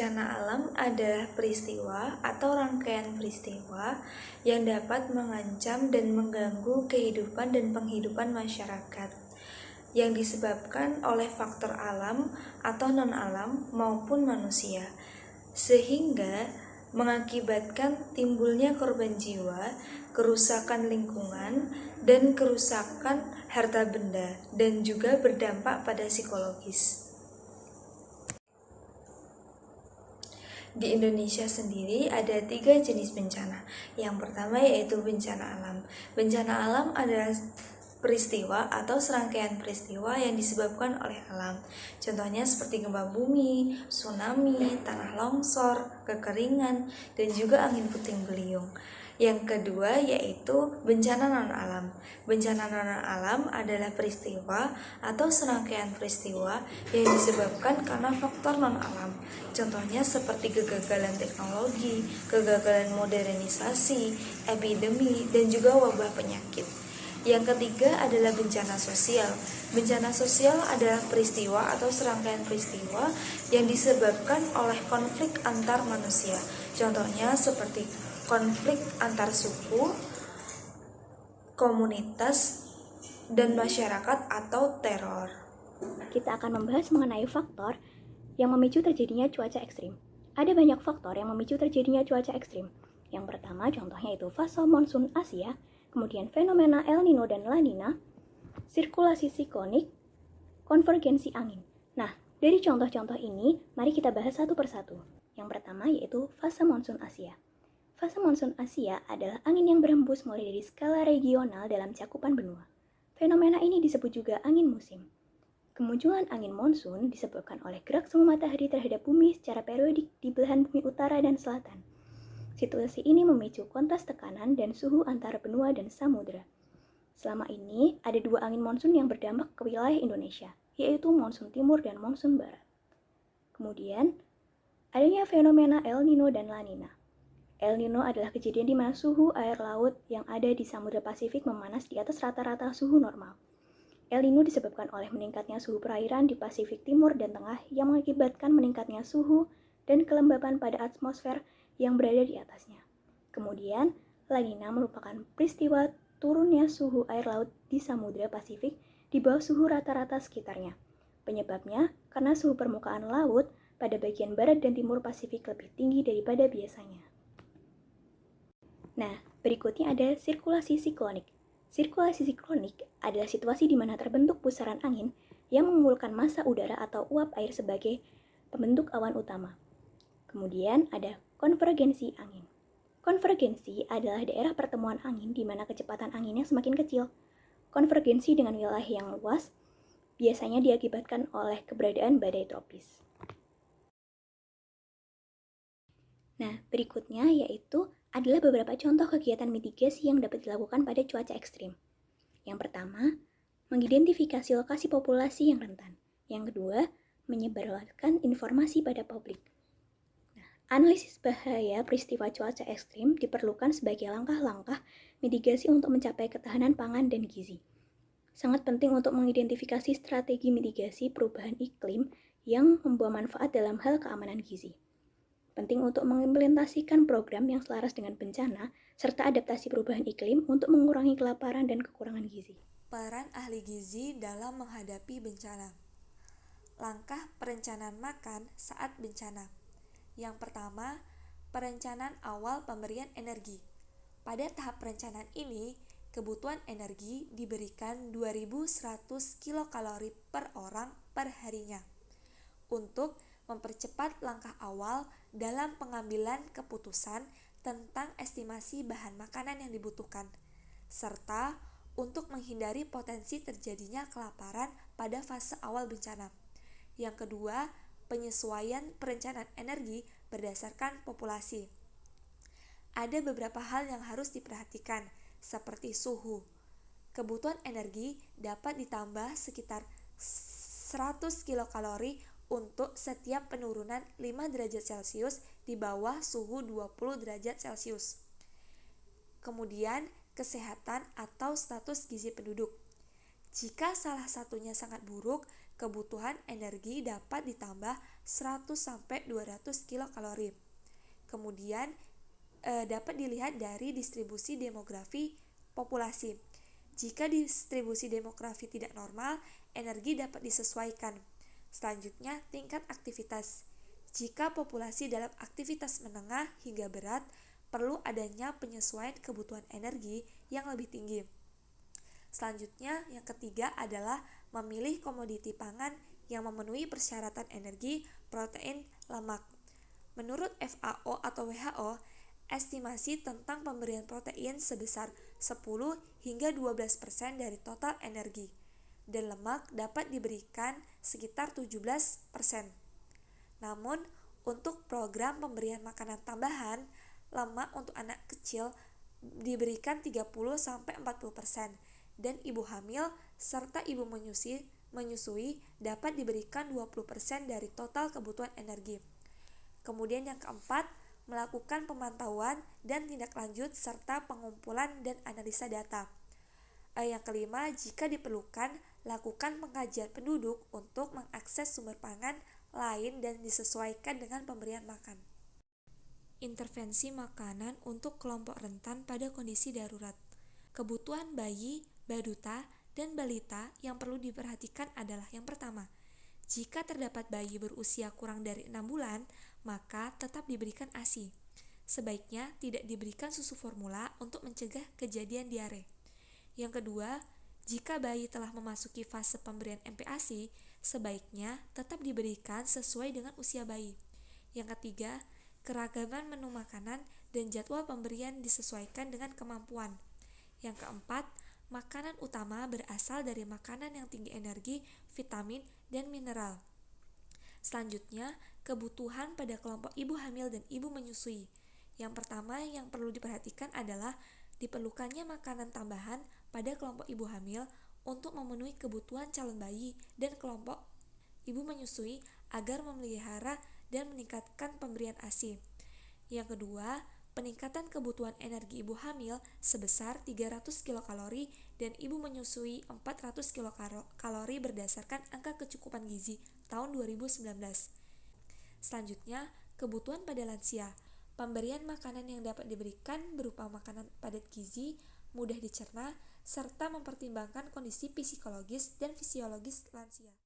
Bencana alam adalah peristiwa atau rangkaian peristiwa yang dapat mengancam dan mengganggu kehidupan dan penghidupan masyarakat, yang disebabkan oleh faktor alam atau non-alam maupun manusia, sehingga mengakibatkan timbulnya korban jiwa, kerusakan lingkungan, dan kerusakan harta benda, dan juga berdampak pada psikologis. Di Indonesia sendiri ada 3 jenis bencana. Yang pertama yaitu bencana alam. Bencana alam adalah peristiwa atau serangkaian peristiwa yang disebabkan oleh alam. Contohnya seperti gempa bumi, tsunami, tanah longsor, kekeringan, dan juga angin puting beliung. Yang kedua yaitu bencana non-alam. Bencana non-alam adalah peristiwa atau serangkaian peristiwa yang disebabkan karena faktor non-alam. Contohnya seperti kegagalan teknologi, kegagalan modernisasi, epidemi, dan juga wabah penyakit. Yang ketiga adalah bencana sosial. Bencana sosial adalah peristiwa atau serangkaian peristiwa yang disebabkan oleh konflik antar manusia. Contohnya seperti konflik antar suku, komunitas, dan masyarakat atau teror. Kita akan membahas mengenai faktor yang memicu terjadinya cuaca ekstrim. Ada banyak faktor yang memicu terjadinya cuaca ekstrim. Yang pertama contohnya itu fase monsun Asia, kemudian fenomena El Nino dan La Nina, sirkulasi siklonik, konvergensi angin. Nah, dari contoh-contoh ini, mari kita bahas satu persatu. Yang pertama yaitu fase monsun Asia. Fase monsun Asia adalah angin yang berhembus mulai dari skala regional dalam cakupan benua. Fenomena ini disebut juga angin musim. Kemunculan angin monsun disebabkan oleh gerak semu matahari terhadap bumi secara periodik di belahan bumi utara dan selatan. Situasi ini memicu kontas tekanan dan suhu antara benua dan samudera. Selama ini, ada 2 angin monsun yang berdampak ke wilayah Indonesia, yaitu monsun timur dan monsun barat. Kemudian, adanya fenomena El Nino dan La Nina. El Nino adalah kejadian di mana suhu air laut yang ada di Samudra Pasifik memanas di atas rata-rata suhu normal. El Nino disebabkan oleh meningkatnya suhu perairan di Pasifik Timur dan Tengah yang mengakibatkan meningkatnya suhu dan kelembapan pada atmosfer yang berada di atasnya. Kemudian, La Nina merupakan peristiwa turunnya suhu air laut di Samudra Pasifik di bawah suhu rata-rata sekitarnya. Penyebabnya karena suhu permukaan laut pada bagian barat dan timur Pasifik lebih tinggi daripada biasanya. Nah, berikutnya ada sirkulasi siklonik. Sirkulasi siklonik adalah situasi di mana terbentuk pusaran angin yang mengumpulkan massa udara atau uap air sebagai pembentuk awan utama. Kemudian ada konvergensi angin. Konvergensi adalah daerah pertemuan angin di mana kecepatan anginnya semakin kecil. Konvergensi dengan wilayah yang luas biasanya diakibatkan oleh keberadaan badai tropis. Nah, berikutnya yaitu adalah beberapa contoh kegiatan mitigasi yang dapat dilakukan pada cuaca ekstrim. Yang pertama, mengidentifikasi lokasi populasi yang rentan. Yang kedua, menyebarluaskan informasi pada publik. Analisis bahaya peristiwa cuaca ekstrim diperlukan sebagai langkah-langkah mitigasi untuk mencapai ketahanan pangan dan gizi. Sangat penting untuk mengidentifikasi strategi mitigasi perubahan iklim yang membawa manfaat dalam hal keamanan gizi. Penting untuk mengimplementasikan program yang selaras dengan bencana serta adaptasi perubahan iklim untuk mengurangi kelaparan dan kekurangan gizi. Peran ahli gizi dalam menghadapi bencana. Langkah perencanaan makan saat bencana. Yang pertama, perencanaan awal pemberian energi. Pada tahap perencanaan ini, kebutuhan energi diberikan 2100 kilokalori per orang per harinya. Untuk mempercepat langkah awal dalam pengambilan keputusan tentang estimasi bahan makanan yang dibutuhkan, serta untuk menghindari potensi terjadinya kelaparan pada fase awal bencana. Yang kedua, penyesuaian perencanaan energi berdasarkan populasi. Ada beberapa hal yang harus diperhatikan, seperti suhu. Kebutuhan energi dapat ditambah sekitar 100 kilokalori untuk setiap penurunan 5 derajat Celcius di bawah suhu 20 derajat Celcius. Kemudian, kesehatan atau status gizi penduduk. Jika salah satunya sangat buruk, kebutuhan energi dapat ditambah 100-200 kilokalori. Kemudian dapat dilihat dari distribusi demografi populasi. Jika distribusi demografi tidak normal, energi dapat disesuaikan. Selanjutnya, tingkat aktivitas. Jika populasi dalam aktivitas menengah hingga berat, perlu adanya penyesuaian kebutuhan energi yang lebih tinggi. Selanjutnya, yang ketiga adalah memilih komoditi pangan yang memenuhi persyaratan energi, protein, lemak. Menurut FAO atau WHO, estimasi tentang pemberian protein sebesar 10 hingga 12% dari total energi, dan lemak dapat diberikan sekitar 17%. Namun, untuk program pemberian makanan tambahan, lemak untuk anak kecil diberikan 30-40%, dan ibu hamil serta ibu menyusui dapat diberikan 20% dari total kebutuhan energi. Kemudian yang keempat, melakukan pemantauan dan tindak lanjut serta pengumpulan dan analisa data. Yang kelima, jika diperlukan, lakukan pengkajian penduduk untuk mengakses sumber pangan lain dan disesuaikan dengan pemberian makan. Intervensi makanan untuk kelompok rentan pada kondisi darurat. Kebutuhan bayi, baduta, dan balita yang perlu diperhatikan adalah yang pertama, jika terdapat bayi berusia kurang dari 6 bulan, maka tetap diberikan ASI. Sebaiknya tidak diberikan susu formula untuk mencegah kejadian diare. Yang kedua, jika bayi telah memasuki fase pemberian MPASI, sebaiknya tetap diberikan sesuai dengan usia bayi. Yang ketiga, keragaman menu makanan dan jadwal pemberian disesuaikan dengan kemampuan. Yang keempat, makanan utama berasal dari makanan yang tinggi energi, vitamin, dan mineral. Selanjutnya, kebutuhan pada kelompok ibu hamil dan ibu menyusui. Yang pertama yang perlu diperhatikan adalah diperlukannya makanan tambahan pada kelompok ibu hamil untuk memenuhi kebutuhan calon bayi dan kelompok ibu menyusui agar memelihara dan meningkatkan pemberian ASI. Yang kedua, peningkatan kebutuhan energi ibu hamil sebesar 300 kilokalori dan ibu menyusui 400 kilokalori berdasarkan angka kecukupan gizi tahun 2019. Selanjutnya, kebutuhan pada lansia. Pemberian makanan yang dapat diberikan berupa makanan padat gizi, mudah dicerna, serta mempertimbangkan kondisi psikologis dan fisiologis lansia.